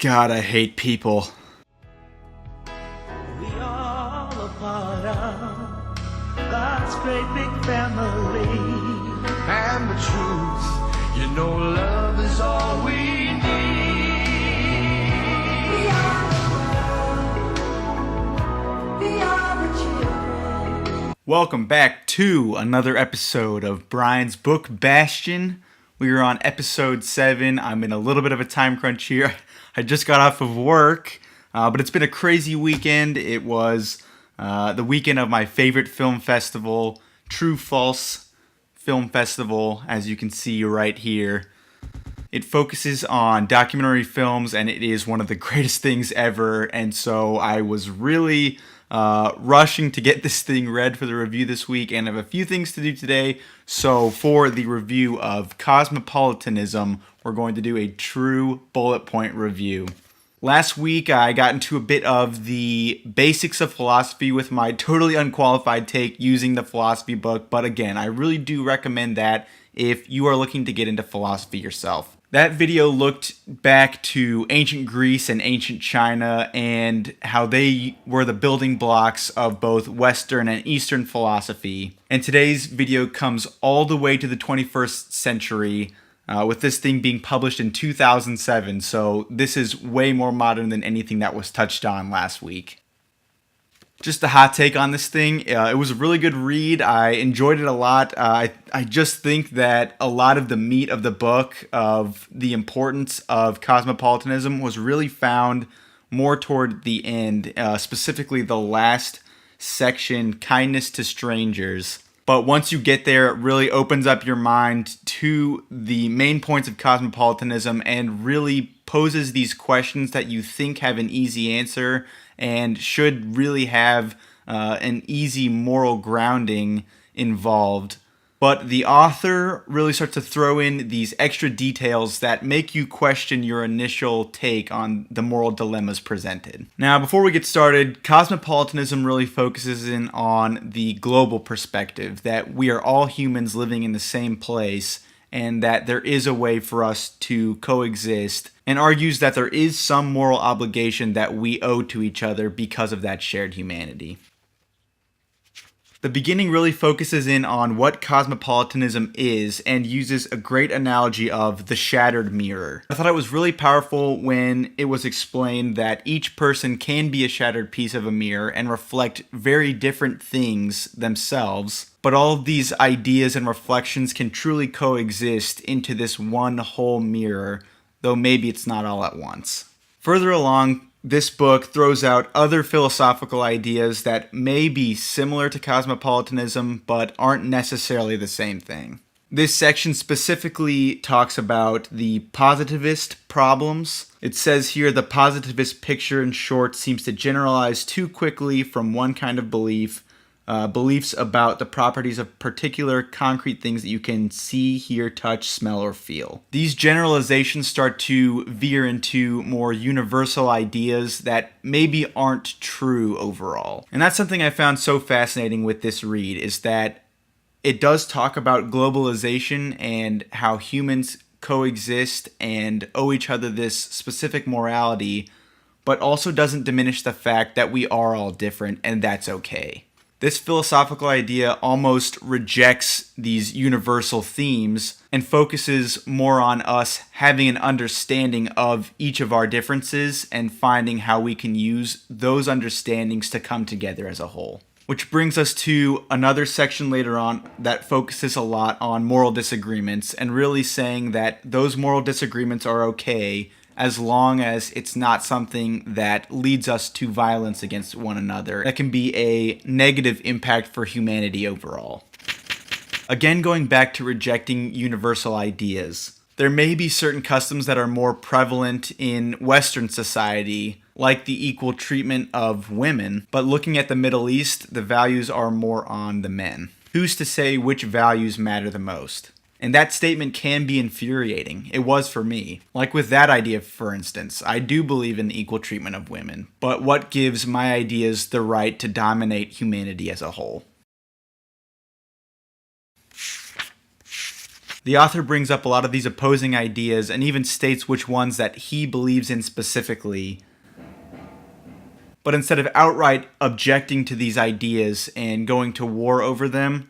God, I hate people. We all a part of God's great big family. And the truth, you know, love is all we need. We are the world. We are the children. Welcome back to another episode of Brian's Book Bastion. We are on episode 7. I'm in a little bit of a time crunch here. I just got off of work, but it's been a crazy weekend. It was the weekend of my favorite film festival, True False Film Festival, as you can see right here. It focuses on documentary films, and it is one of the greatest things ever, and so I was really rushing to get this thing read for the review this week, and I have a few things to do today. So for the review of Cosmopolitanism, we're going to do a true bullet point review. Last week, I got into a bit of the basics of philosophy with my totally unqualified take using the philosophy book, but again, I really do recommend that if you are looking to get into philosophy yourself. That video looked back to ancient Greece and ancient China and how they were the building blocks of both Western and Eastern philosophy. And today's video comes all the way to the 21st century, with this thing being published in 2007. So this is way more modern than anything that was touched on last week. Just a hot take on this thing. It was a really good read. I enjoyed it a lot. I just think that a lot of the meat of the book, of the importance of cosmopolitanism, was really found more toward the end, specifically the last section, Kindness to Strangers. But once you get there, it really opens up your mind to the main points of cosmopolitanism and really poses these questions that you think have an easy answer and should really have an easy moral grounding involved. But the author really starts to throw in these extra details that make you question your initial take on the moral dilemmas presented. Now, before we get started, cosmopolitanism really focuses in on the global perspective, that we are all humans living in the same place and that there is a way for us to coexist, and argues that there is some moral obligation that we owe to each other because of that shared humanity. The beginning really focuses in on what cosmopolitanism is and uses a great analogy of the shattered mirror. I thought it was really powerful when it was explained that each person can be a shattered piece of a mirror and reflect very different things themselves, but all of these ideas and reflections can truly coexist into this one whole mirror, though maybe it's not all at once. Further along, this book throws out other philosophical ideas that may be similar to cosmopolitanism, but aren't necessarily the same thing. This section specifically talks about the positivist problems. It says here the positivist picture, in short, seems to generalize too quickly from one kind of beliefs about the properties of particular concrete things that you can see, hear, touch, smell, or feel. These generalizations start to veer into more universal ideas that maybe aren't true overall. And that's something I found so fascinating with this read, is that it does talk about globalization and how humans coexist and owe each other this specific morality, but also doesn't diminish the fact that we are all different and that's okay. This philosophical idea almost rejects these universal themes and focuses more on us having an understanding of each of our differences and finding how we can use those understandings to come together as a whole. Which brings us to another section later on that focuses a lot on moral disagreements and really saying that those moral disagreements are okay as long as it's not something that leads us to violence against one another. That can be a negative impact for humanity overall. Again, going back to rejecting universal ideas. There may be certain customs that are more prevalent in Western society, like the equal treatment of women, but looking at the Middle East, the values are more on the men. Who's to say which values matter the most? And that statement can be infuriating. It was for me. Like with that idea, for instance, I do believe in the equal treatment of women, but what gives my ideas the right to dominate humanity as a whole? The author brings up a lot of these opposing ideas and even states which ones that he believes in specifically. But instead of outright objecting to these ideas and going to war over them,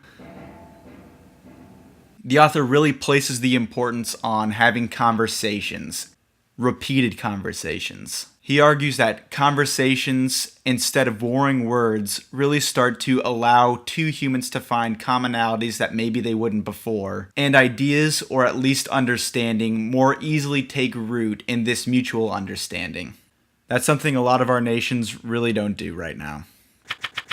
the author really places the importance on having conversations, repeated conversations. He argues that conversations, instead of warring words, really start to allow two humans to find commonalities that maybe they wouldn't before, and ideas, or at least understanding, more easily take root in this mutual understanding. That's something a lot of our nations really don't do right now.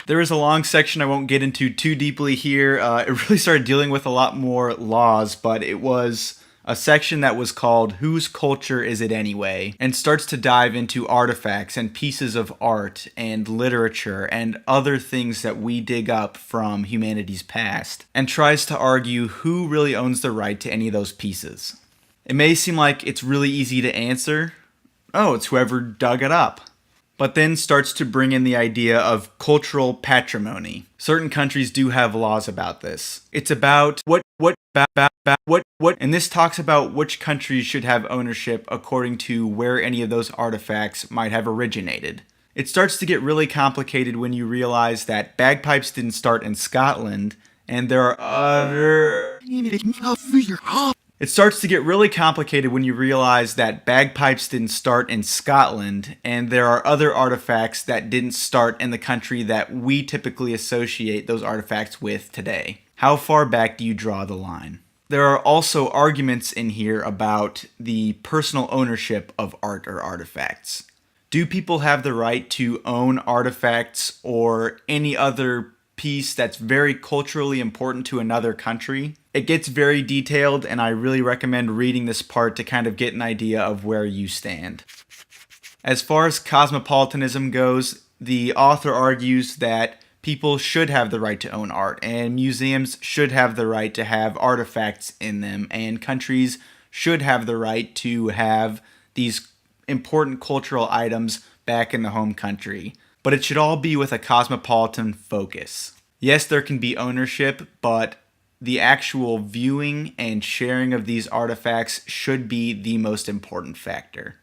There is a long section I won't get into too deeply here. It really started dealing with a lot more laws, but it was a section that was called Whose Culture Is It Anyway? And starts to dive into artifacts and pieces of art and literature and other things that we dig up from humanity's past, and tries to argue who really owns the right to any of those pieces. It may seem like it's really easy to answer. Oh, it's whoever dug it up. But then starts to bring in the idea of cultural patrimony. Certain countries do have laws about this. It's about what, and this talks about which countries should have ownership according to where any of those artifacts might have originated. It starts to get really complicated when you realize that bagpipes didn't start in Scotland, and there are other... It starts to get really complicated when you realize that bagpipes didn't start in Scotland, and there are other artifacts that didn't start in the country that we typically associate those artifacts with today. How far back do you draw the line? There are also arguments in here about the personal ownership of art or artifacts. Do people have the right to own artifacts or any other piece that's very culturally important to another country? It gets very detailed, and I really recommend reading this part to kind of get an idea of where you stand. As far as cosmopolitanism goes, the author argues that people should have the right to own art, and museums should have the right to have artifacts in them, and countries should have the right to have these important cultural items back in the home country. But it should all be with a cosmopolitan focus. Yes, there can be ownership, but the actual viewing and sharing of these artifacts should be the most important factor.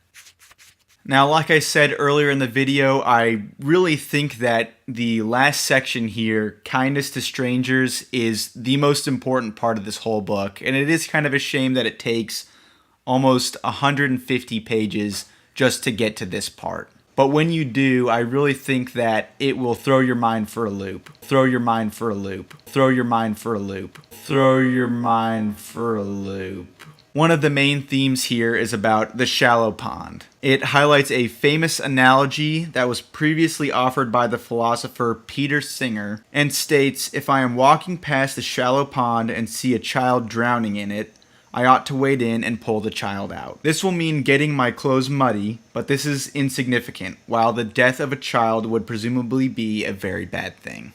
Now, like I said earlier in the video, I really think that the last section here, Kindness to Strangers, is the most important part of this whole book, and it is kind of a shame that it takes almost 150 pages just to get to this part. But when you do, I really think that it will throw your mind for a loop. Throw your mind for a loop. Throw your mind for a loop. Throw your mind for a loop. One of the main themes here is about the shallow pond. It highlights a famous analogy that was previously offered by the philosopher Peter Singer, and states, if I am walking past the shallow pond and see a child drowning in it, I ought to wade in and pull the child out. This will mean getting my clothes muddy, but this is insignificant, while the death of a child would presumably be a very bad thing.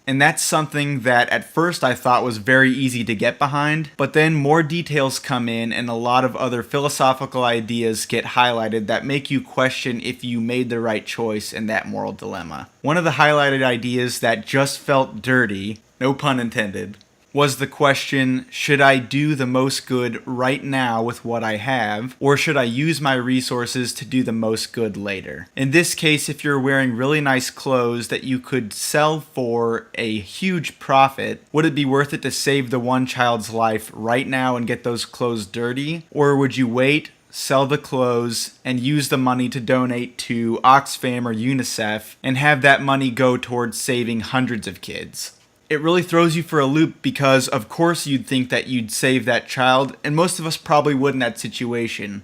And that's something that at first I thought was very easy to get behind, but then more details come in and a lot of other philosophical ideas get highlighted that make you question if you made the right choice in that moral dilemma. One of the highlighted ideas that just felt dirty, no pun intended, was the question, should I do the most good right now with what I have, or should I use my resources to do the most good later? In this case, if you're wearing really nice clothes that you could sell for a huge profit, would it be worth it to save the one child's life right now and get those clothes dirty? Or would you wait, sell the clothes, and use the money to donate to Oxfam or UNICEF and have that money go towards saving hundreds of kids? It really throws you for a loop because, of course, you'd think that you'd save that child, and most of us probably would in that situation.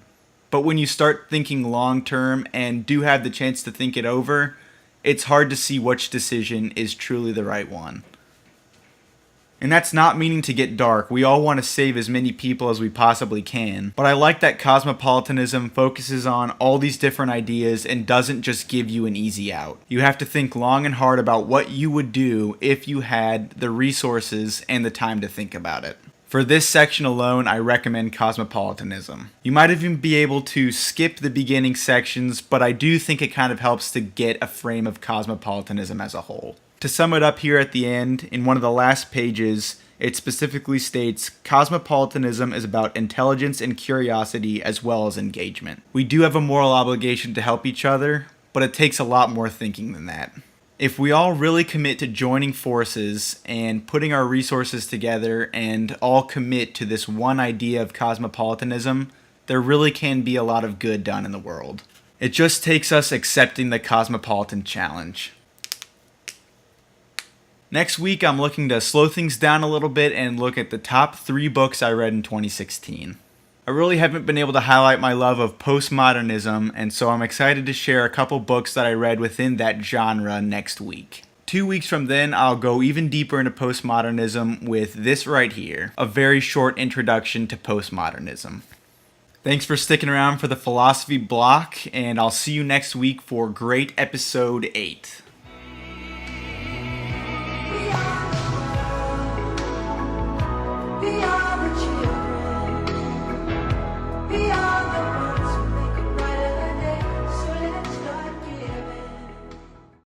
But when you start thinking long term and do have the chance to think it over, it's hard to see which decision is truly the right one. And that's not meaning to get dark. We all want to save as many people as we possibly can. But I like that cosmopolitanism focuses on all these different ideas and doesn't just give you an easy out. You have to think long and hard about what you would do if you had the resources and the time to think about it. For this section alone, I recommend Cosmopolitanism. You might even be able to skip the beginning sections, but I do think it kind of helps to get a frame of cosmopolitanism as a whole. To sum it up here at the end, in one of the last pages, it specifically states, Cosmopolitanism is about intelligence and curiosity as well as engagement. We do have a moral obligation to help each other, but it takes a lot more thinking than that. If we all really commit to joining forces and putting our resources together and all commit to this one idea of cosmopolitanism, there really can be a lot of good done in the world. It just takes us accepting the Cosmopolitan Challenge. Next week, I'm looking to slow things down a little bit and look at the top 3 books I read in 2016. I really haven't been able to highlight my love of postmodernism, and so I'm excited to share a couple books that I read within that genre next week. 2 weeks from then, I'll go even deeper into postmodernism with this right here, a very short introduction to postmodernism. Thanks for sticking around for the philosophy block, and I'll see you next week for great episode 8.